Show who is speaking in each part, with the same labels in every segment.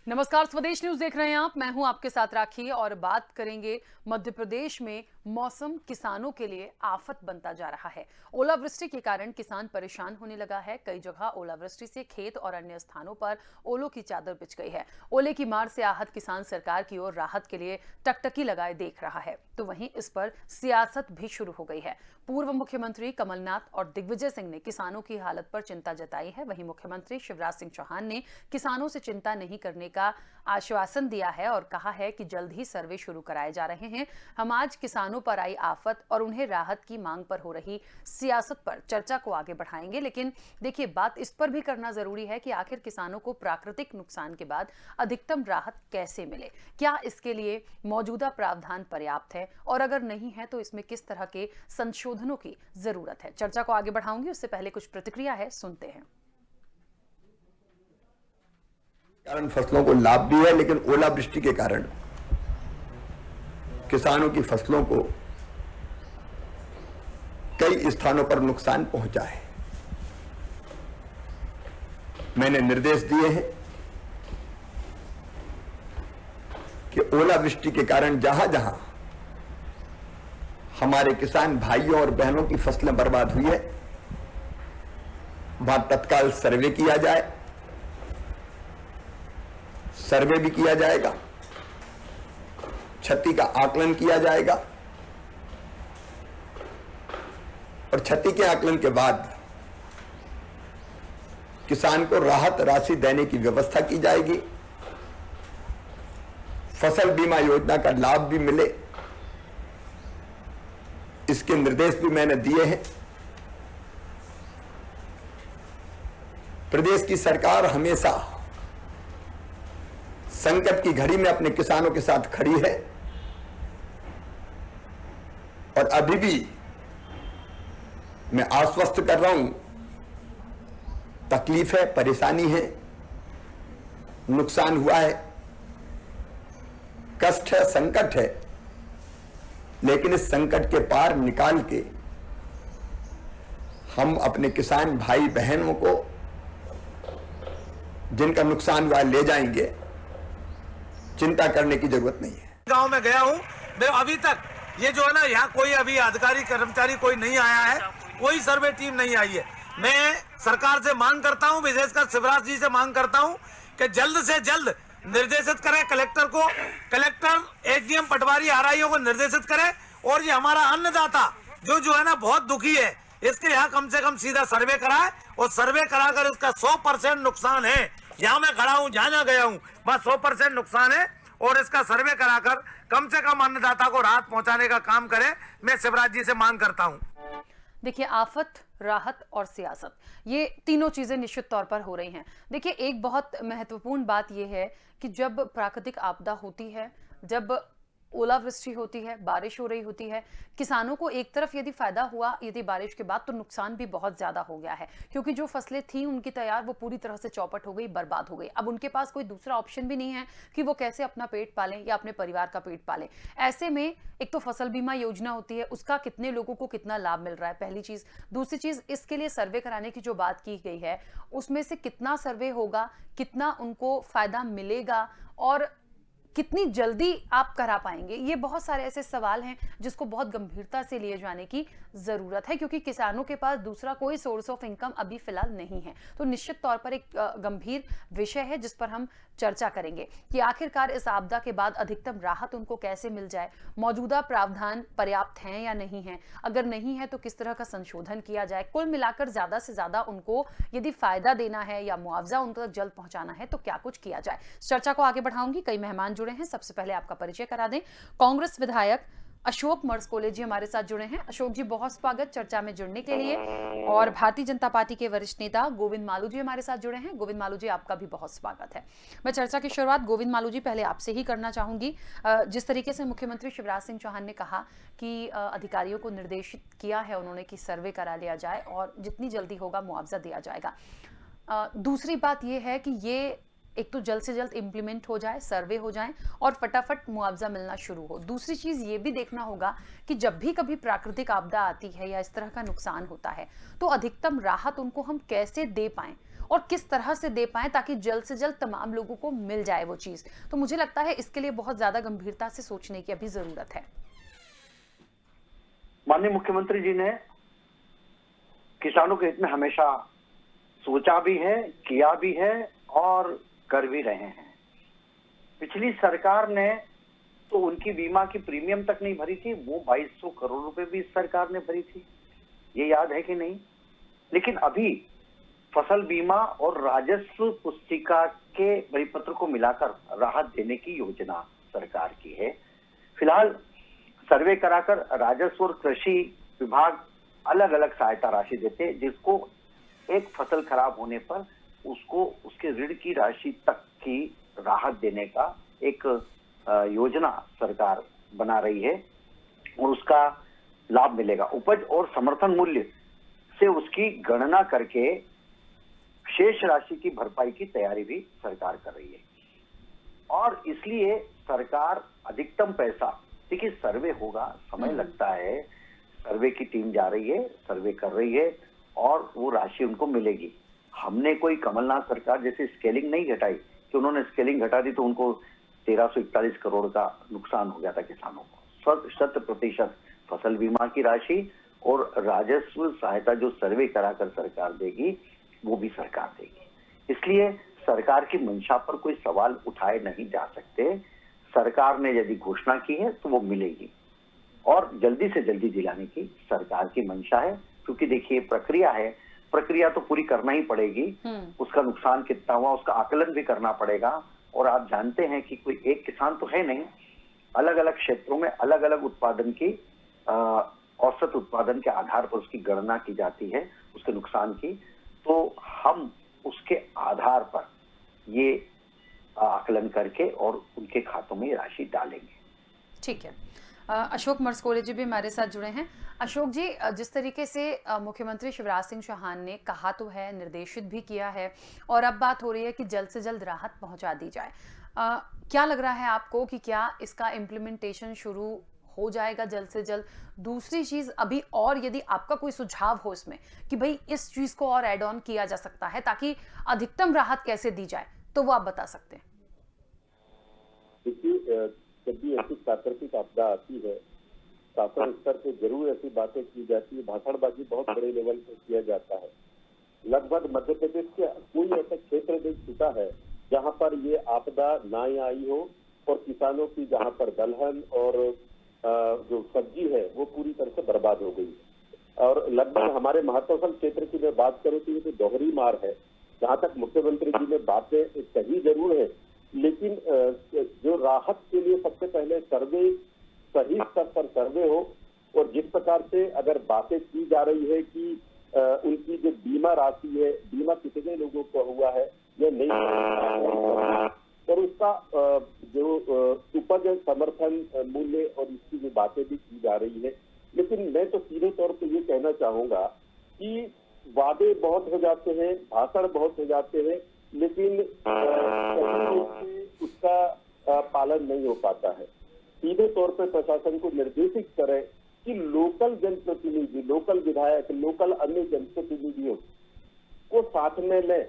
Speaker 1: नमस्कार, स्वदेश न्यूज देख रहे हैं आप। मैं हूं आपके साथ राखी और बात करेंगे मध्य प्रदेश में मौसम किसानों के लिए आफत बनता जा रहा है। ओलावृष्टि के कारण किसान परेशान होने लगा है। कई जगह ओलावृष्टि से खेत और अन्य स्थानों पर ओलों की चादर बिछ गई है। ओले की मार से आहत किसान सरकार की ओर राहत के लिए टकटकी लगाए देख रहा है, तो वहीं इस पर सियासत भी शुरू हो गई है। पूर्व मुख्यमंत्री कमलनाथ और दिग्विजय सिंह ने किसानों की हालत पर चिंता जताई है। वहीं मुख्यमंत्री शिवराज सिंह चौहान ने किसानों से चिंता नहीं करने का आश्वासन दिया है और कहा है कि जल्द ही सर्वे शुरू कराए जा रहे हैं। हम आज किसानों पर आई आफत और उन्हें राहत की मांग पर हो रही सियासत पर चर्चा को आगे बढ़ाएंगे। लेकिन देखिए, बात इस पर भी करना जरूरी है कि आखिर किसानों को प्राकृतिक नुकसान के बाद अधिकतम राहत कैसे मिले। क्या इसके लिए मौजूदा प्रावधान पर्याप्त है और अगर नहीं है तो इसमें किस तरह के संशोधनों की जरूरत है। चर्चा को आगे बढ़ाऊंगी, उससे पहले कुछ प्रतिक्रिया है, सुनते हैं।
Speaker 2: कारण फसलों को लाभ भी है, लेकिन ओलावृष्टि के कारण किसानों की फसलों को कई स्थानों पर नुकसान पहुंचा है। मैंने निर्देश दिए हैं कि ओलावृष्टि के कारण जहां जहां हमारे किसान भाइयों और बहनों की फसलें बर्बाद हुई है, वहां तत्काल सर्वे किया जाए। सर्वे भी किया जाएगा, क्षति का आकलन किया जाएगा और क्षति के आकलन के बाद किसान को राहत राशि देने की व्यवस्था की जाएगी। फसल बीमा योजना का लाभ भी मिले, इसके निर्देश भी मैंने दिए हैं। प्रदेश की सरकार हमेशा संकट की घड़ी में अपने किसानों के साथ खड़ी है और अभी भी मैं आश्वस्त कर रहा हूं, तकलीफ है, परेशानी है, नुकसान हुआ है, कष्ट है, संकट है, लेकिन इस संकट के पार निकाल के हम अपने किसान भाई बहनों को जिनका नुकसान हुआ ले जाएंगे। चिंता करने की जरूरत नहीं है।
Speaker 3: गांव में गया हूं मैं, अभी तक ये जो है ना, यहाँ कोई अभी अधिकारी कर्मचारी कोई नहीं आया है, कोई सर्वे टीम नहीं आई है। मैं सरकार से मांग करता हूं, विशेषकर शिवराज जी से मांग करता हूं कि जल्द से जल्द निर्देशित करें कलेक्टर को, कलेक्टर एसडीएम पटवारी आरआईओ को निर्देशित करें और ये हमारा अन्नदाता जो है ना बहुत दुखी है, इसके यहाँ कम से कम सीधा सर्वे कराए और सर्वे कराकर इसका 100% नुकसान है। यहाँ मैं खड़ा हूँ, जहाँ गया हूँ वहाँ 100% नुकसान है और इसका सर्वे कराकर कम से कम अन्नदाता को राहत पहुंचाने का काम करें। मैं शिवराज जी से मांग करता हूँ।
Speaker 1: देखिए, आफत, राहत और सियासत, ये तीनों चीजें निश्चित तौर पर हो रही हैं। देखिए, एक बहुत महत्वपूर्ण बात यह है कि जब प्राकृतिक आपदा होती है, जब ओलावृष्टि होती है, बारिश हो रही होती है, किसानों को एक तरफ यदि फायदा हुआ यदि बारिश के बाद, तो नुकसान भी बहुत ज्यादा हो गया है, क्योंकि जो फसलें थी उनकी तैयार, वो पूरी तरह से चौपट हो गई, बर्बाद हो गई। अब उनके पास कोई दूसरा ऑप्शन भी नहीं है कि वो कैसे अपना पेट पालें या अपने परिवार का पेट पालें। ऐसे में एक तो फसल बीमा योजना होती है, उसका कितने लोगों को कितना लाभ मिल रहा है, पहली चीज। दूसरी चीज, इसके लिए सर्वे कराने की जो बात की गई है, उसमें से कितना सर्वे होगा, कितना उनको फायदा मिलेगा और कितनी जल्दी आप करा पाएंगे, ये बहुत सारे ऐसे सवाल हैं जिसको बहुत गंभीरता से लिए जाने की जरूरत है, क्योंकि किसानों के पास दूसरा कोई सोर्स ऑफ इनकम अभी फिलहाल नहीं है। तो निश्चित तौर पर एक गंभीर विषय है जिस पर हम चर्चा करेंगे कि आखिरकार इस आपदा के बाद अधिकतम राहत उनको कैसे मिल जाए, मौजूदा प्रावधान पर्याप्त हैं या नहीं है, अगर नहीं है तो किस तरह का संशोधन किया जाए। कुल मिलाकर ज्यादा से ज्यादा उनको यदि फायदा देना है या मुआवजा उन तक जल्द पहुंचाना है तो क्या कुछ किया जाए। चर्चा को आगे बढ़ाऊंगी, कई मेहमान जुड़े हैं। सबसे पहले आपका परिचय करा दें। कांग्रेस विधायक अशोक मर्सकोले जी हमारे साथ जुड़े हैं। अशोक जी, बहुत स्वागत चर्चा में जुड़ने के लिए। और भारतीय जनता पार्टी के वरिष्ठ नेता गोविंद मालू जी हमारे साथ जुड़े हैं। गोविंद मालू जी, आपका भी बहुत स्वागत है। मैं चर्चा की शुरुआत गोविंद मालू जी पहले आपसे ही करना चाहूंगी। जिस तरीके से मुख्यमंत्री शिवराज सिंह चौहान ने कहा कि अधिकारियों को निर्देशित किया है उन्होंने कि सर्वे करा लिया जाए और जितनी जल्दी होगा मुआवजा दिया जाएगा। दूसरी बात यह है कि ये एक तो जल्द से जल्द इंप्लीमेंट हो जाए, सर्वे हो जाए और फटाफट मुआवजा मिलना शुरू हो। दूसरी चीज ये भी देखना होगा कि जब भी कभी प्राकृतिक आपदा आती है या इस तरह का नुकसान होता है तो अधिकतम राहत उनको हम कैसे दे पाएं और किस तरह से दे पाएं ताकि जल्द से जल्द तमाम लोगों को मिल जाए वो चीज। तो मुझे लगता है इसके लिए बहुत ज्यादा गंभीरता से सोचने की अभी जरूरत है।
Speaker 4: माननीय मुख्यमंत्री जी ने किसानों के हित में हमेशा सोचा भी है, किया भी है और कर भी रहे हैं। पिछली सरकार ने तो उनकी बीमा की प्रीमियम तक नहीं भरी थी, वो 2200 करोड़ रुपए भी इस सरकार ने भरी थी, ये याद है कि नहीं? लेकिन अभी फसल बीमा और राजस्व पुस्तिका के परिपत्र को मिलाकर राहत देने की योजना सरकार की है। फिलहाल सर्वे कराकर राजस्व और कृषि विभाग अलग अलग सहायता राशि देते हैं, जिसको एक फसल खराब होने पर उसको उसके ऋण की राशि तक की राहत देने का एक योजना सरकार बना रही है और उसका लाभ मिलेगा। उपज और समर्थन मूल्य से उसकी गणना करके शेष राशि की भरपाई की तैयारी भी सरकार कर रही है। और इसलिए सरकार अधिकतम पैसा, देखिए सर्वे होगा, समय लगता है, सर्वे की टीम जा रही है, सर्वे कर रही है और वो राशि उनको मिलेगी। हमने कोई कमलनाथ सरकार जैसे स्केलिंग नहीं घटाई कि उन्होंने स्केलिंग घटा दी तो उनको 1341 करोड़ का नुकसान हो गया था किसानों को। 100% फसल बीमा की राशि और राजस्व सहायता जो सर्वे कराकर सरकार देगी वो भी सरकार देगी। इसलिए सरकार की मंशा पर कोई सवाल उठाए नहीं जा सकते। सरकार ने यदि घोषणा की है तो वो मिलेगी और जल्दी से जल्दी दिलाने की सरकार की मंशा है, क्योंकि देखिए प्रक्रिया है, प्रक्रिया तो पूरी करना ही पड़ेगी। उसका नुकसान कितना हुआ उसका आकलन भी करना पड़ेगा। और आप जानते हैं कि कोई एक किसान तो है नहीं, अलग अलग क्षेत्रों में अलग अलग उत्पादन की औसत उत्पादन के आधार पर उसकी गणना की जाती है उसके नुकसान की, तो हम उसके आधार पर ये आकलन करके और उनके खातों में राशि डालेंगे।
Speaker 1: ठीक है। अशोक मरसकोले जी भी हमारे साथ जुड़े हैं। अशोक जी, जिस तरीके से मुख्यमंत्री शिवराज सिंह चौहान ने कहा तो है, निर्देशित भी किया है और अब बात हो रही है कि जल्द से जल्द राहत पहुंचा दी जाए, क्या लग रहा है आपको कि क्या इसका इम्प्लीमेंटेशन शुरू हो जाएगा जल्द से जल्द? दूसरी चीज अभी और यदि आपका कोई सुझाव हो इसमें कि भाई इस चीज को और एड ऑन किया जा सकता है ताकि अधिकतम राहत कैसे दी जाए, तो वो आप बता सकते हैं।
Speaker 5: देखिए, जब भी ऐसी प्राकृतिक आपदा आती है, शासन स्तर पे जरूर ऐसी बातें की जाती है, भाषणबाजी बहुत बड़े लेवल पे किया जाता है। लगभग मध्य प्रदेश के कोई ऐसा क्षेत्र नहीं छूटा है जहां पर ये आपदा ना आई हो और किसानों की जहां पर दलहन और जो सब्जी है वो पूरी तरह से बर्बाद हो गई। और लगभग हमारे महत्वपूर्ण क्षेत्र की मैं बात करूं तो ये तो दोहरी मार है। जहां तक मुख्यमंत्री जी ने बातें कही जरूर है, लेकिन जो राहत के लिए सबसे पहले सर्वे, सही स्तर पर सर्वे हो और जिस प्रकार से अगर बातें की जा रही है कि उनकी जो बीमा राशि है, बीमा कितने लोगों को हुआ है यह नहीं, और उसका जो उपज समर्थन मूल्य और इसकी जो बातें भी की जा रही है। लेकिन मैं तो सीधे तौर पे ये कहना चाहूंगा कि वादे बहुत हो जाते हैं, भाषण बहुत हो जाते हैं, लेकिन उसका पालन नहीं हो पाता है। सीधे तौर पर प्रशासन को निर्देशित करें कि लोकल जनप्रतिनिधि, लोकल विधायक, लोकल अन्य जनप्रतिनिधियों को साथ में ले।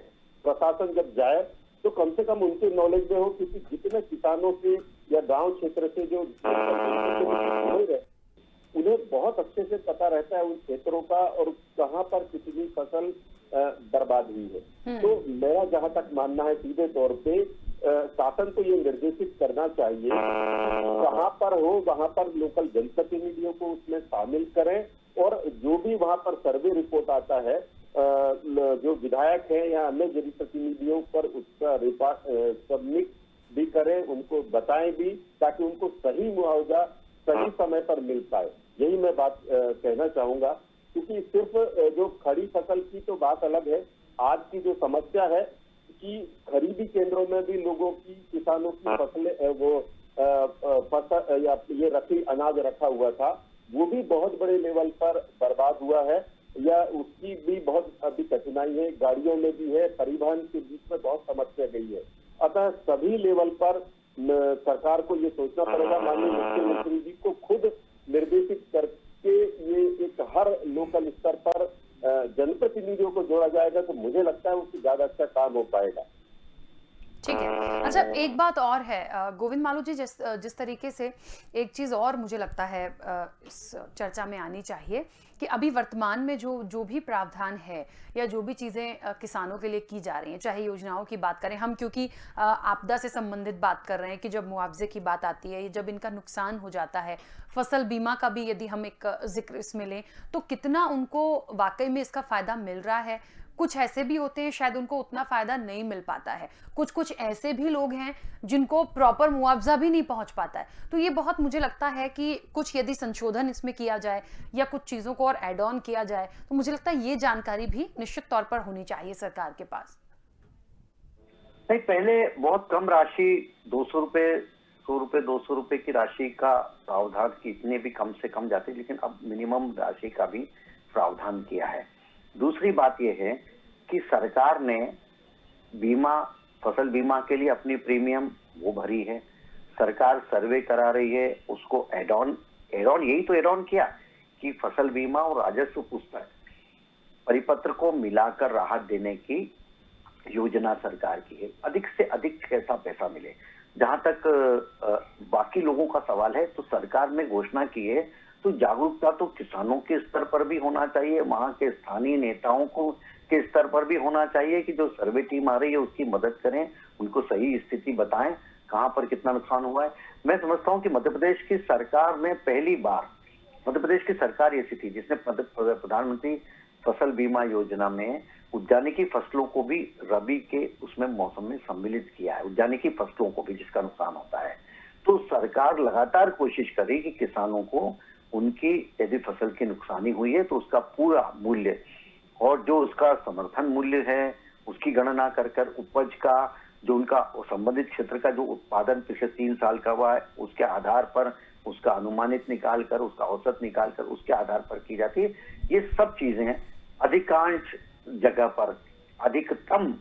Speaker 5: प्रशासन जब जाए तो कम से कम उनके नॉलेज में हो, क्योंकि जितने किसानों के या गांव क्षेत्र से जो उन्हें बहुत अच्छे से पता रहता है उन क्षेत्रों का और कहां पर कितनी फसल बर्बाद हुई है। तो मेरा जहां तक मानना है, सीधे तौर पे शासन को ये निर्देशित करना चाहिए, कहां पर हो वहां पर लोकल जनप्रतिनिधियों को उसमें शामिल करें और जो भी वहां पर सर्वे रिपोर्ट आता है, जो विधायक है या अन्य जनप्रतिनिधियों पर उसका सबमिट भी करें, उनको बताएं भी, ताकि उनको सही मुआवजा सही समय पर मिल पाए। यही मैं बात कहना चाहूंगा, क्योंकि सिर्फ जो खड़ी फसल की तो बात अलग है। आज की जो समस्या है कि खरीदी केंद्रों में भी लोगों की, किसानों की फसलें वो फसल या ये रखी अनाज रखा हुआ था, वो भी बहुत बड़े लेवल पर बर्बाद हुआ है या उसकी भी बहुत अभी कठिनाई है। गाड़ियों में भी है, परिवहन के बीच में बहुत समस्या गई है। अतः सभी लेवल पर सरकार को ये सोचना पड़ेगा, माननीय मुख्यमंत्री जी को खुद निर्देशित करके ये एक हर लोकल स्तर पर जनप्रतिनिधियों को जोड़ा जाएगा तो मुझे लगता है उससे ज्यादा अच्छा काम हो पाएगा।
Speaker 1: ठीक है। अच्छा, एक बात और है गोविंद मालू जी, जिस तरीके से एक चीज़ और मुझे लगता है इस चर्चा में आनी चाहिए कि अभी वर्तमान में जो भी प्रावधान है या जो भी चीज़ें किसानों के लिए की जा रही हैं, चाहे योजनाओं की बात करें हम, क्योंकि आपदा से संबंधित बात कर रहे हैं कि जब मुआवजे की बात आती है, जब इनका नुकसान हो जाता है, फसल बीमा का भी यदि हम एक जिक्र इसमें लें तो कितना उनको वाकई में इसका फ़ायदा मिल रहा है। कुछ ऐसे भी होते हैं शायद उनको उतना फायदा नहीं मिल पाता है, कुछ ऐसे भी लोग हैं जिनको प्रॉपर मुआवजा भी नहीं पहुंच पाता है। तो ये बहुत मुझे लगता है कि कुछ यदि संशोधन इसमें किया जाए या कुछ चीजों को और ऐड ऑन किया जाए तो मुझे लगता है ये जानकारी भी निश्चित तौर पर होनी चाहिए सरकार के पास।
Speaker 4: नहीं, पहले बहुत कम राशि 200 रुपए 100 रुपए 200 रुपए की राशि का प्रावधान की इतने भी कम से कम जाते, लेकिन अब मिनिमम राशि का भी प्रावधान किया है। दूसरी बात यह है कि सरकार ने बीमा, फसल बीमा के लिए अपनी प्रीमियम वो भरी है, सरकार सर्वे करा रही है, उसको एड ऑन यही तो एड ऑन किया कि फसल बीमा और राजस्व पुस्तक परिपत्र को मिलाकर राहत देने की योजना सरकार की है। अधिक से अधिक कैसा पैसा मिले। जहां तक बाकी लोगों का सवाल है तो सरकार ने घोषणा की है तो जागरूकता तो किसानों के स्तर पर भी होना चाहिए, वहां के स्थानीय नेताओं को के स्तर पर भी होना चाहिए कि जो सर्वे टीम आ रही है उसकी मदद करें, उनको सही स्थिति बताएं कहां पर कितना नुकसान हुआ है। मैं समझता हूं कि मध्य प्रदेश की सरकार ने पहली बार, मध्य प्रदेश की सरकार ऐसी थी जिसने प्रधानमंत्री फसल बीमा योजना में उद्यानिकी फसलों को भी रबी के उसमें मौसम में सम्मिलित किया है, उद्यानिकी फसलों को भी जिसका नुकसान होता है। तो सरकार लगातार कोशिश करे कि किसानों को उनकी यदि फसल की नुकसानी हुई है तो उसका पूरा मूल्य और जो उसका समर्थन मूल्य है उसकी गणना कर उपज का जो उनका संबंधित क्षेत्र का जो उत्पादन पिछले 3 साल का हुआ है उसके आधार पर उसका अनुमानित निकाल कर, उसका औसत निकाल कर उसके आधार पर की जाती है। ये सब चीजें अधिकांश जगह पर अधिकतम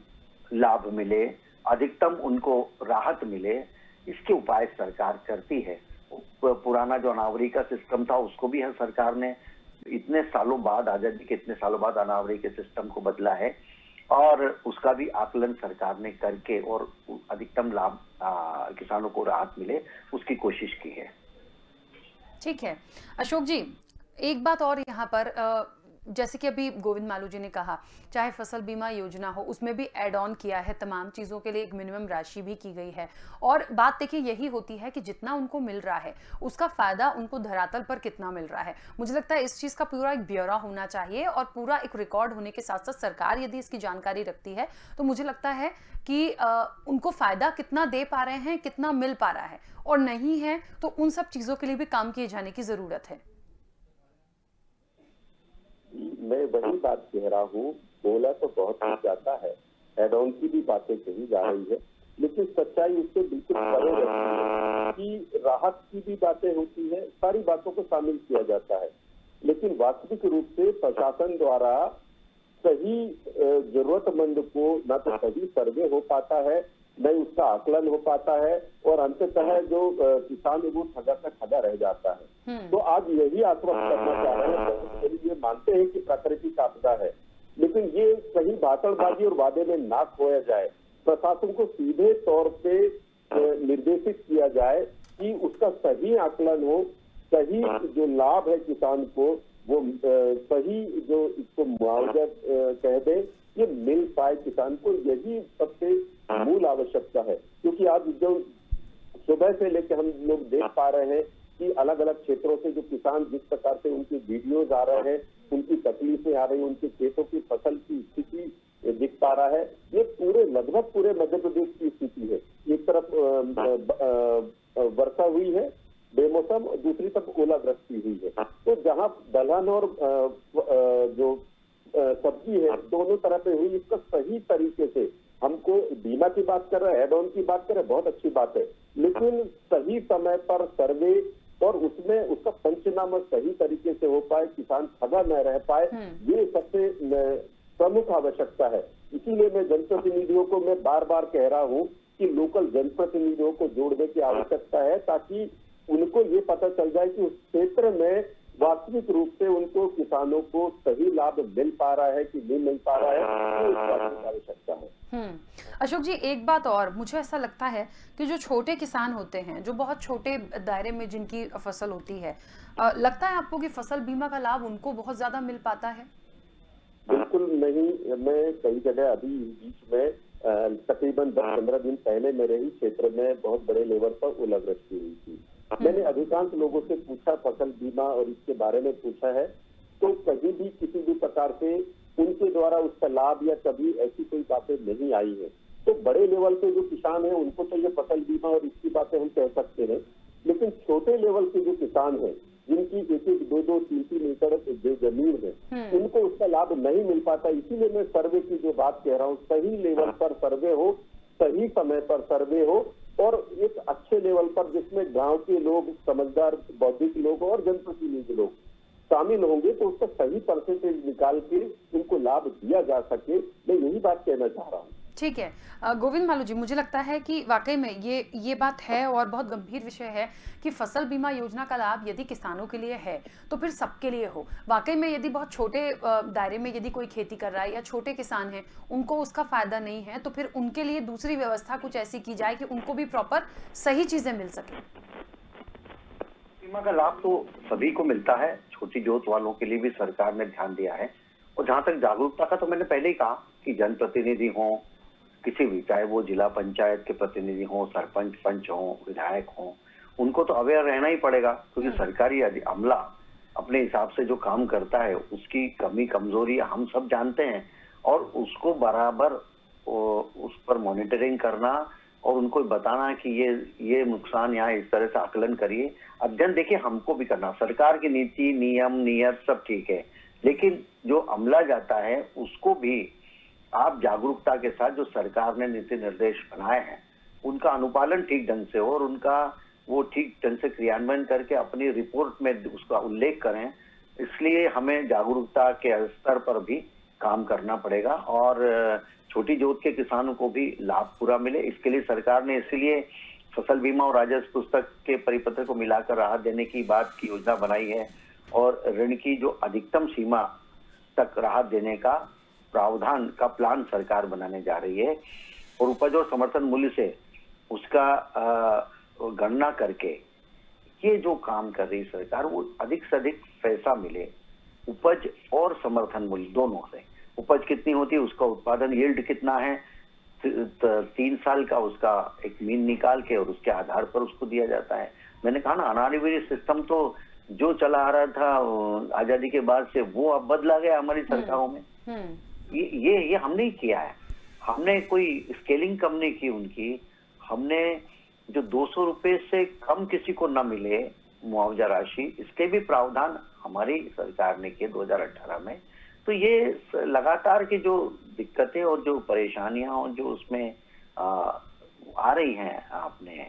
Speaker 4: लाभ मिले, अधिकतम उनको राहत मिले, इसके उपाय सरकार करती है। पुराना जो अनावरी का सिस्टम था उसको भी सरकार ने इतने सालों बाद, आजादी के इतने सालों बाद अनावरी के सिस्टम को बदला है और उसका भी आकलन सरकार ने करके और अधिकतम लाभ किसानों को राहत मिले उसकी कोशिश की है।
Speaker 1: ठीक है अशोक जी, एक बात और यहाँ पर जैसे कि अभी गोविंद मालू जी ने कहा, चाहे फसल बीमा योजना हो उसमें भी ऐड ऑन किया है, तमाम चीज़ों के लिए एक मिनिमम राशि भी की गई है। और बात देखिए यही होती है कि जितना उनको मिल रहा है उसका फ़ायदा उनको धरातल पर कितना मिल रहा है। मुझे लगता है इस चीज़ का पूरा एक ब्यौरा होना चाहिए और पूरा एक रिकॉर्ड होने के साथ साथ सरकार यदि इसकी जानकारी रखती है तो मुझे लगता है कि उनको फ़ायदा कितना दे पा रहे हैं, कितना मिल पा रहा है, और नहीं है तो उन सब चीज़ों के लिए भी काम किए जाने की ज़रूरत है।
Speaker 5: मैं वही बात कह रहा हूँ, बोला तो बहुत कुछ जाता है, एड ऑन की भी बातें कही जा रही है, लेकिन सच्चाई उससे बिल्कुल परे रहती है कि राहत की भी बातें होती है, सारी बातों को शामिल किया जाता है, लेकिन वास्तविक रूप से प्रशासन द्वारा सही जरूरतमंद को न तो सही सर्वे हो पाता है, न उसका आकलन हो पाता है और अंततः जो किसान है वो ठगा का ठगा रह जाता है। तो आज यही आश्वस्त करना चाह रहे हैं, ये मानते हैं कि प्राकृतिक आपदा है, लेकिन ये सही भाषणबाजी और वादे में ना खोया जाए। प्रशासन को सीधे तौर पे निर्देशित किया जाए कि उसका सही आकलन हो, सही जो लाभ है किसान को वो सही जो इसको मुआवजा कह दे ये मिल पाए किसान को, यही सबसे मूल आवश्यकता है। क्योंकि आज जो सुबह से लेकर हम लोग देख पा रहे हैं कि अलग अलग क्षेत्रों से जो किसान जिस प्रकार से उनके वीडियोज आ रहे हैं, उनकी तकलीफें आ रही हैं, उनके खेतों की फसल की स्थिति दिख पा रहा है, ये लगभग पूरे मध्य प्रदेश की स्थिति है। एक तरफ वर्षा हुई है बेमौसम, दूसरी तरफ ओलावृष्टि हुई है। तो जहां दलहन और जो सब्जी है दोनों तरह पे हुई, इसका सही तरीके से हमको बीमा की बात कर रहे हैं, एड ऑन की बात कर रहे हैं, बहुत अच्छी बात है, लेकिन सही समय पर सर्वे और उसमें उसका पंचनामा सही तरीके से हो पाए, किसान ठगा न रह पाए, ये सबसे प्रमुख आवश्यकता है। इसीलिए मैं जनप्रतिनिधियों को मैं बार बार कह रहा हूँ कि लोकल जनप्रतिनिधियों को जोड़ने की आवश्यकता है, ताकि उनको ये पता चल जाए कि उस क्षेत्र में वास्तविक रूप से उनको किसानों को सही लाभ मिल पा रहा है कि नहीं मिल पा रहा है, ये इस बात की आवश्यकता है।
Speaker 1: अशोक जी, एक बात और मुझे ऐसा लगता है कि जो छोटे किसान होते हैं, जो बहुत छोटे दायरे में जिनकी फसल होती है, लगता है आपको कि फसल बीमा का लाभ उनको बहुत ज्यादा मिल पाता है?
Speaker 5: बिल्कुल नहीं। मैं कई जगह अभी बीच में तकरीबन 10-15 दिन पहले मेरे ही क्षेत्र में बहुत बड़े लेवल पर ओलावृष्टि हुई थी। मैंने अधिकांश लोगों से पूछा, फसल बीमा और इसके बारे में पूछा है, तो कहीं भी किसी भी प्रकार से उनके द्वारा उसका लाभ या कभी ऐसी कोई बातें नहीं आई है। तो बड़े लेवल पे जो किसान हैं उनको तो ये फसल बीमा और इसकी बातें हम कह सकते हैं, लेकिन छोटे लेवल के जो किसान हैं जिनकी 1-1, 2-2, 3-3 एकड़ जो जमीन है, उनको उसका लाभ नहीं मिल पाता। इसीलिए मैं सर्वे की जो बात कह रहा हूँ, सही लेवल पर सर्वे हो, सही समय पर सर्वे हो और एक अच्छे लेवल पर जिसमें गांव के लोग, समझदार बौद्धिक लोग और जनप्रतिनिधि लोग शामिल होंगे, तो उसका सही परसेंटेज निकाल के उनको लाभ दिया जा सके। मैं यही बात कहना चाह रहा हूँ।
Speaker 1: ठीक है गोविंद मालू जी, मुझे लगता है कि वाकई में ये बात है और बहुत गंभीर विषय है कि फसल बीमा योजना का लाभ यदि किसानों के लिए है तो फिर सबके लिए हो। वाकई में यदि बहुत छोटे दायरे में यदि कोई खेती कर रहा है या छोटे किसान हैं, उनको उसका फायदा नहीं है, तो फिर उनके लिए दूसरी व्यवस्था कुछ ऐसी की जाए कि उनको भी प्रॉपर सही चीजें मिल सके।
Speaker 4: बीमा का लाभ तो सभी को मिलता है, छोटी जोत वालों के लिए भी सरकार ने ध्यान दिया है। और जहां तक जागरूकता का, तो मैंने पहले ही कहा कि जनप्रतिनिधि हों, किसी भी, चाहे वो जिला पंचायत के प्रतिनिधि हों, सरपंच, पंच हों, विधायक हों, उनको तो अवेयर रहना ही पड़ेगा, क्योंकि सरकारी अमला अपने हिसाब से जो काम करता है उसकी कमी कमजोरी हम सब जानते हैं और उसको बराबर उस पर मॉनिटरिंग करना और उनको बताना कि ये नुकसान यहाँ इस तरह से आकलन करिए। अध्ययन देखिए हमको भी करना, सरकार की नीति, नियम, नियत सब ठीक है, लेकिन जो अमला जाता है उसको भी आप जागरूकता के साथ जो सरकार ने नीति निर्देश बनाए हैं उनका अनुपालन ठीक ढंग से हो और उनका वो ठीक ढंग से क्रियान्वयन करके अपनी रिपोर्ट में उसका उल्लेख करें। इसलिए हमें जागरूकता के स्तर पर भी काम करना पड़ेगा और छोटी जोत के किसानों को भी लाभ पूरा मिले। इसके लिए सरकार ने इसीलिए फसल बीमा और राजस्व पुस्तक के परिपत्र को मिलाकर राहत देने की बात की योजना बनाई है और ऋण की जो अधिकतम सीमा तक राहत देने का प्रावधान का प्लान सरकार बनाने जा रही है और उपज और समर्थन मूल्य से उसका गणना करके ये जो काम कर रही सरकार, वो अधिक से अधिक पैसा मिले उपज और समर्थन मूल्य दोनों से। उपज कितनी होती है, उसका उत्पादन यील्ड कितना है, 3 साल का उसका एक मीन निकाल के और उसके आधार पर उसको दिया जाता है। मैंने कहा ना, अनारिवरी सिस्टम तो जो चला आ रहा था आजादी के बाद से वो अब बदला गया हमारी सरकारों में। ये हमने ही किया है, हमने कोई स्केलिंग कम नहीं की उनकी। हमने जो 200 रुपए से कम किसी को न मिले मुआवजा राशि, इसके भी प्रावधान हमारी सरकार ने किए 2018 में। तो ये लगातार की जो दिक्कतें और जो परेशानियां और जो उसमें आ रही हैं आपने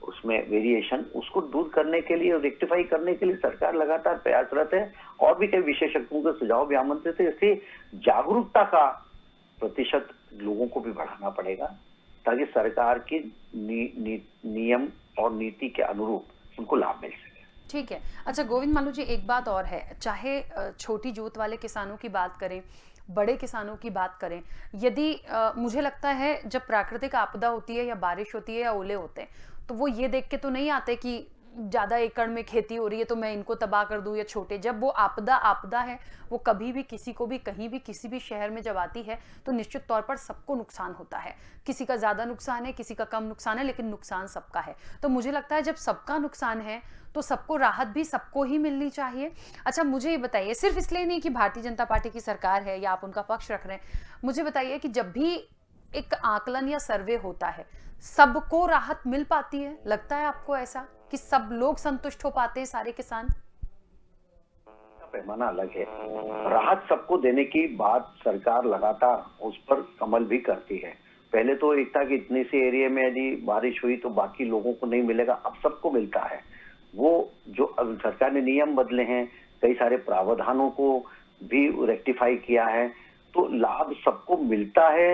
Speaker 4: उसमें वेरिएशन, उसको दूर करने के लिए और रेक्टिफाई करने के लिए सरकार लगातार प्रयासरत है और भी कई विशेषज्ञों के सुझाव भी आमंत्रित है। इसलिए जागरूकता का प्रतिशत लोगों को भी बढ़ाना पड़ेगा ताकि सरकार की नियम और नीति के अनुरूप उनको लाभ मिल सके।
Speaker 1: ठीक है। अच्छा गोविंद मालू जी, एक बात और है, चाहे छोटी जोत वाले किसानों की बात करें, बड़े किसानों की बात करें, यदि मुझे लगता है जब प्राकृतिक आपदा होती है या बारिश होती है या ओले होते हैं, तो वो ये देख के तो नहीं आते कि ज़्यादा एकड़ में खेती हो रही है तो मैं इनको तबाह कर दूं, या छोटे, जब वो आपदा है, वो कभी भी किसी को भी कहीं भी किसी भी शहर में जब आती है तो निश्चित तौर पर सबको नुकसान होता है। किसी का ज़्यादा नुकसान है, किसी का कम नुकसान है, लेकिन नुकसान सबका है। तो मुझे लगता है जब सबका नुकसान है तो सबको राहत भी सबको ही मिलनी चाहिए। अच्छा मुझे ये बताइए, सिर्फ इसलिए नहीं कि भारतीय जनता पार्टी की सरकार है या आप उनका पक्ष रख रहे हैं, मुझे बताइए कि जब भी एक आकलन या सर्वे होता है सबको राहत मिल पाती है? लगता है आपको ऐसा कि सब लोग संतुष्ट हो पाते हैं, सारे किसान?
Speaker 4: पैमाना अलग है, राहत सबको देने की बात सरकार लगातार उस पर अमल भी करती है। पहले तो एक था कि इतने से एरिया में यदि बारिश हुई तो बाकी लोगों को नहीं मिलेगा, अब सबको मिलता है। वो जो अब सरकार ने नियम बदले हैं, कई सारे प्रावधानों को भी रेक्टिफाई किया है, तो लाभ सबको मिलता है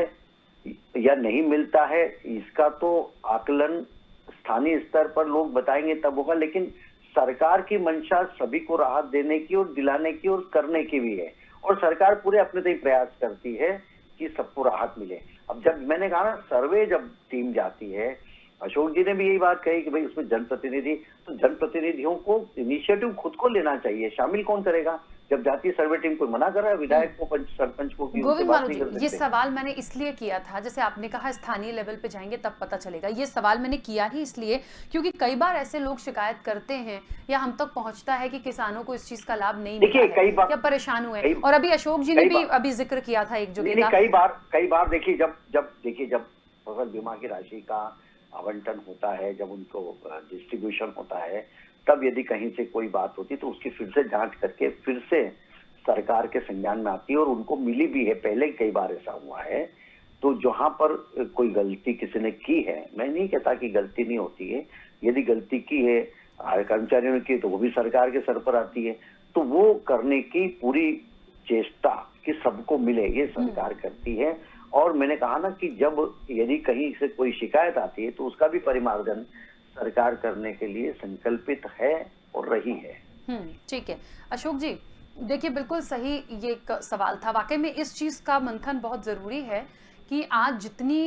Speaker 4: या नहीं मिलता है इसका तो आकलन स्थानीय स्तर पर लोग बताएंगे तब होगा, लेकिन सरकार की मंशा सभी को राहत देने की और दिलाने की और करने की भी है, और सरकार पूरे अपने तय प्रयास करती है कि सबको राहत मिले। अब जब मैंने कहा ना, सर्वे जब टीम जाती है, अशोक जी ने भी यही बात कही कि भाई उसमें जनप्रतिनिधि, तो जनप्रतिनिधियों को इनिशिएटिव खुद को लेना चाहिए। शामिल कौन करेगा? जब जाती है सर्वे टीम, कोई मना कर रहा है विधायक को, सरपंच को कि उनसे
Speaker 1: गोविंद
Speaker 4: बात
Speaker 1: मालू
Speaker 4: नहीं
Speaker 1: जी,
Speaker 4: कर
Speaker 1: ये
Speaker 4: सकते?
Speaker 1: सवाल मैंने इसलिए किया था, जैसे आपने कहा स्थानीय लेवल पे जाएंगे तब पता चलेगा, ये सवाल मैंने किया ही इसलिए क्योंकि कई बार ऐसे लोग शिकायत करते हैं या हम तक पहुंचता है कि किसानों को इस चीज का लाभ नहीं मिला
Speaker 4: देखिए, कई
Speaker 1: है
Speaker 4: बार
Speaker 1: या परेशान हुए,
Speaker 4: कई-
Speaker 1: और अभी अशोक जी ने
Speaker 4: कई
Speaker 1: भी
Speaker 4: बार-
Speaker 1: अभी जिक्र किया था एक जगह
Speaker 4: नहीं,
Speaker 1: का।
Speaker 4: कई बार देखिए, जब फसल बीमा की राशि का आवंटन होता है, जब उनको डिस्ट्रीब्यूशन होता है, तब यदि कहीं से कोई बात होती तो उसकी फिर से जांच करके फिर से सरकार के संज्ञान में आती है, और उनको मिली भी है। पहले कई बार ऐसा हुआ है। तो जहां पर कोई गलती किसी ने की है, मैं नहीं कहता कि गलती नहीं होती है, यदि गलती की है कर्मचारियों ने की तो वो भी सरकार के सर पर आती है, तो वो करने की पूरी चेष्टा कि सबको मिले, ये सरकार करती है। और मैंने कहा ना कि जब यदि कहीं से कोई शिकायत आती है तो उसका भी परिमार्जन सरकार करने के लिए संकल्पित है और रही है।
Speaker 1: ठीक है अशोक जी, देखिए बिल्कुल सही ये एक सवाल था। वाकई में इस चीज का मंथन बहुत जरूरी है कि आज जितनी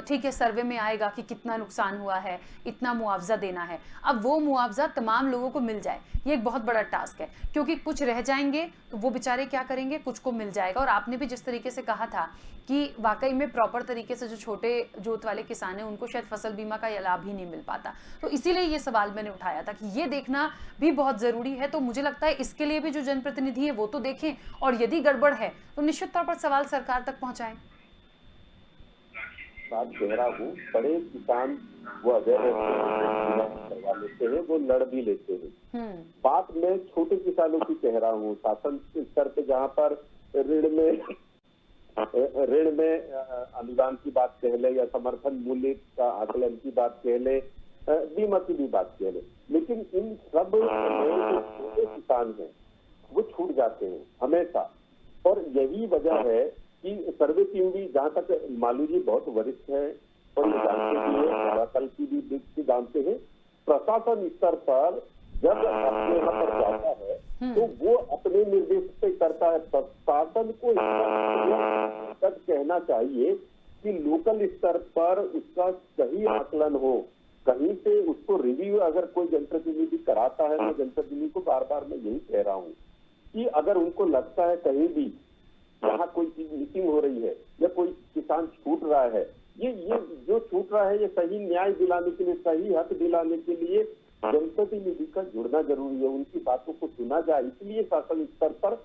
Speaker 1: ठीक है सर्वे में आएगा कि कितना नुकसान हुआ है, इतना मुआवजा देना है, अब वो मुआवजा तमाम लोगों को मिल जाए, ये एक बहुत बड़ा टास्क है, क्योंकि कुछ रह जाएंगे तो वो बेचारे क्या करेंगे, कुछ को मिल जाएगा। और आपने भी जिस तरीके से कहा था कि वाकई में प्रॉपर तरीके से जो छोटे जोत वाले किसान हैं उनको शायद फसल बीमा का लाभ ही नहीं मिल पाता, तो इसीलिए ये सवाल मैंने उठाया था कि ये देखना भी बहुत जरूरी है। तो मुझे लगता है इसके लिए भी जो जनप्रतिनिधि है वो तो देखें, और यदि गड़बड़ है तो निश्चित तौर पर सवाल सरकार तक पहुंचाएं।
Speaker 5: बात कह रहा हूँ, बड़े किसान वो अगर करवा लेते हैं, वो लड़ भी लेते हैं। बात मैं छोटे किसानों की कह रहा हूँ, शासन स्तर पे जहाँ पर ऋण में अनुदान की बात कह ले या समर्थन मूल्य का आकलन की बात कह ले, बीमा की भी बात कह ले, लेकिन इन सब जो छोटे किसान हैं वो छूट जाते हैं हमेशा। और यही वजह है कि सर्वे टीम भी, जहाँ तक मालू जी बहुत वरिष्ठ है और ये जानते भी है, धरातल की भी जानते हैं, प्रशासन स्तर पर जब अपने यहाँ पर जाता है तो वो अपने निर्देश पे करता है। प्रशासन को तक कहना चाहिए कि लोकल स्तर पर उसका सही आकलन हो, कहीं से उसको रिव्यू अगर कोई जनप्रतिनिधि कराता है, तो जनप्रतिनिधि को बार बार मैं यही कह रहा हूँ कि अगर उनको लगता है कहीं भी यहाँ कोई चीज मिसिंग हो रही है या कोई किसान छूट रहा है, ये जो छूट रहा है ये सही न्याय दिलाने के लिए, सही हक दिलाने के लिए जनप्रतिनिधि का जुड़ना जरूरी है, उनकी बातों को सुना जाए। इसलिए शासन स्तर पर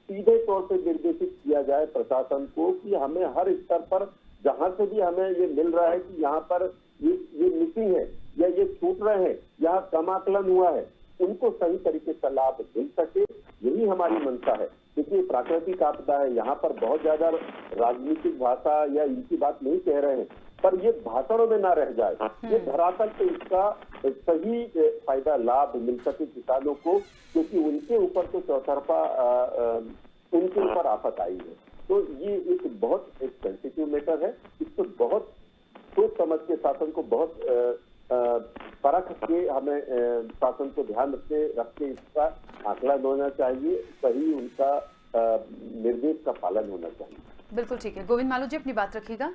Speaker 5: सीधे तौर पे निर्देशित किया जाए प्रशासन को कि हमें हर स्तर पर जहां से भी हमें ये मिल रहा है कि यहाँ पर ये मिसिंग है या ये छूट रहे हैं, यहाँ कम आकलन हुआ है, उनको सही तरीके से लाभ मिल सके, यही हमारी मंशा है। देखिए प्राकृतिक आपदा है, यहाँ पर बहुत ज्यादा राजनीतिक भाषा या इनकी बात नहीं कह रहे हैं, पर ये भाषणों में ना रह जाए, ये धरातल पे इसका सही फायदा लाभ मिल सके किसानों को, क्योंकि उनके ऊपर तो चौतरफा उनके ऊपर आफत आई है। तो ये एक बहुत एक सेंसिटिव मैटर है, इसको बहुत सोच समझ के शासन को बहुत परख के हमें शासन को ध्यान रख के इसका आकलन होना चाहिए, सही उनका निर्देश का पालन होना चाहिए।
Speaker 1: बिल्कुल ठीक है। गोविंद मालू जी अपनी बात रखिएगा।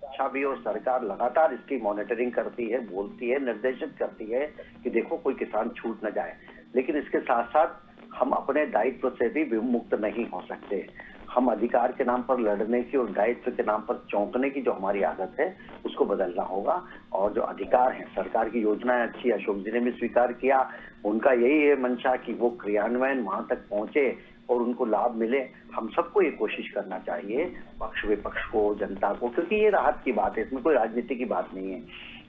Speaker 4: अच्छा भी, और सरकार लगातार इसकी मॉनिटरिंग करती है, बोलती है, निर्देशित करती है कि देखो कोई किसान छूट न जाए, लेकिन इसके साथ साथ हम अपने दायित्व से भी विमुक्त नहीं हो सकते। हम अधिकार के नाम पर लड़ने की और दायित्व के नाम पर चौंकने की जो हमारी आदत है उसको बदलना होगा। और जो अधिकार है, सरकार की योजनाएं अच्छी, अशोक जी ने भी स्वीकार किया, उनका यही है मंशा कि वो क्रियान्वयन वहां तक पहुंचे और उनको लाभ मिले। हम सबको ये कोशिश करना चाहिए, पक्ष विपक्ष को, जनता को, क्योंकि ये राहत की बात है, इसमें कोई राजनीति की बात नहीं है।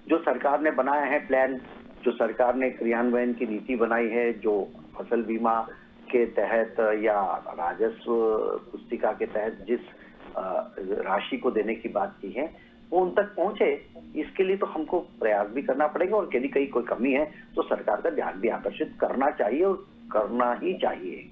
Speaker 4: जो सरकार ने बनाया है प्लान, जो सरकार ने क्रियान्वयन की नीति बनाई है, जो फसल बीमा के तहत या राजस्व पुस्तिका के तहत जिस राशि को देने की बात की है, वो उन तक पहुंचे, इसके लिए तो हमको प्रयास भी करना पड़ेगा। और यदि कहीं कोई कमी है तो सरकार का ध्यान भी आकर्षित करना चाहिए और करना ही चाहिए।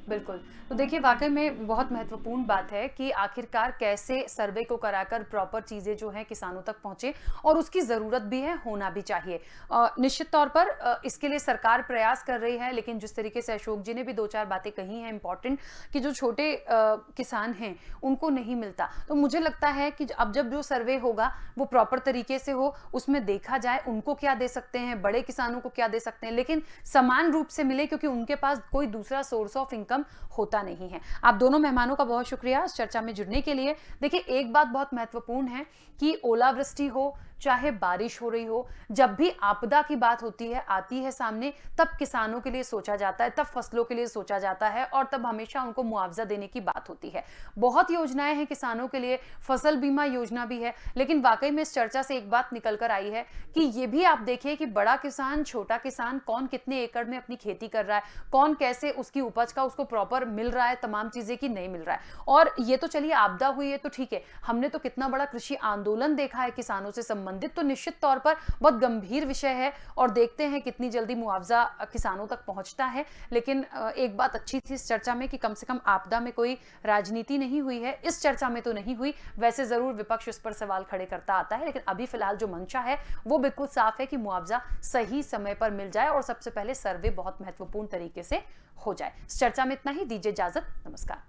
Speaker 1: बिल्कुल। तो देखिए वाक़ई में बहुत महत्वपूर्ण बात है कि आखिरकार कैसे सर्वे को कराकर प्रॉपर चीज़ें जो हैं किसानों तक पहुँचे, और उसकी ज़रूरत भी है, होना भी चाहिए। निश्चित तौर पर इसके लिए सरकार प्रयास कर रही है, लेकिन जिस तरीके से अशोक जी ने भी 2-4 बातें कही हैं इम्पॉर्टेंट, कि जो छोटे किसान हैं उनको नहीं मिलता। तो मुझे लगता है कि अब जब जो सर्वे होगा वो प्रॉपर तरीके से हो, उसमें देखा जाए उनको क्या दे सकते हैं, बड़े किसानों को क्या दे सकते हैं, लेकिन समान रूप से मिले, क्योंकि उनके पास कोई दूसरा सोर्स ऑफ इनकम होता नहीं है। आप दोनों मेहमानों का बहुत शुक्रिया इस चर्चा में जुड़ने के लिए। देखिए एक बात बहुत महत्वपूर्ण है कि ओलावृष्टि हो चाहे बारिश हो रही हो, जब भी आपदा की बात होती है, आती है सामने, तब किसानों के लिए सोचा जाता है, तब फसलों के लिए सोचा जाता है, और तब हमेशा उनको मुआवजा देने की बात होती है। बहुत योजनाएं हैं किसानों के लिए, फसल बीमा योजना भी है, लेकिन वाकई में इस चर्चा से एक बात निकल कर आई है कि ये भी आप देखिए कि बड़ा किसान, छोटा किसान, कौन कितने एकड़ में अपनी खेती कर रहा है, कौन कैसे उसकी उपज का उसको प्रॉपर मिल रहा है, तमाम चीजें की नहीं मिल रहा है। और ये तो चलिए आपदा हुई है तो ठीक है, हमने तो कितना बड़ा कृषि आंदोलन देखा है किसानों से संबंधित, तो निश्चित तौर पर बहुत गंभीर विषय है, और देखते हैं कितनी जल्दी मुआवजा किसानों तक पहुंचता है। लेकिन एक बात अच्छी थी इस चर्चा में कि कम से कम आपदा में कोई राजनीति नहीं हुई है, इस चर्चा में तो नहीं हुई। वैसे जरूर विपक्ष इस पर सवाल खड़े करता आता है, लेकिन अभी फिलहाल जो मंशा है वो बिल्कुल साफ है कि मुआवजा सही समय पर मिल जाए, और सबसे पहले सर्वे बहुत महत्वपूर्ण तरीके से हो जाए। इस चर्चा में इतना ही, दीजिए इजाजत, नमस्कार।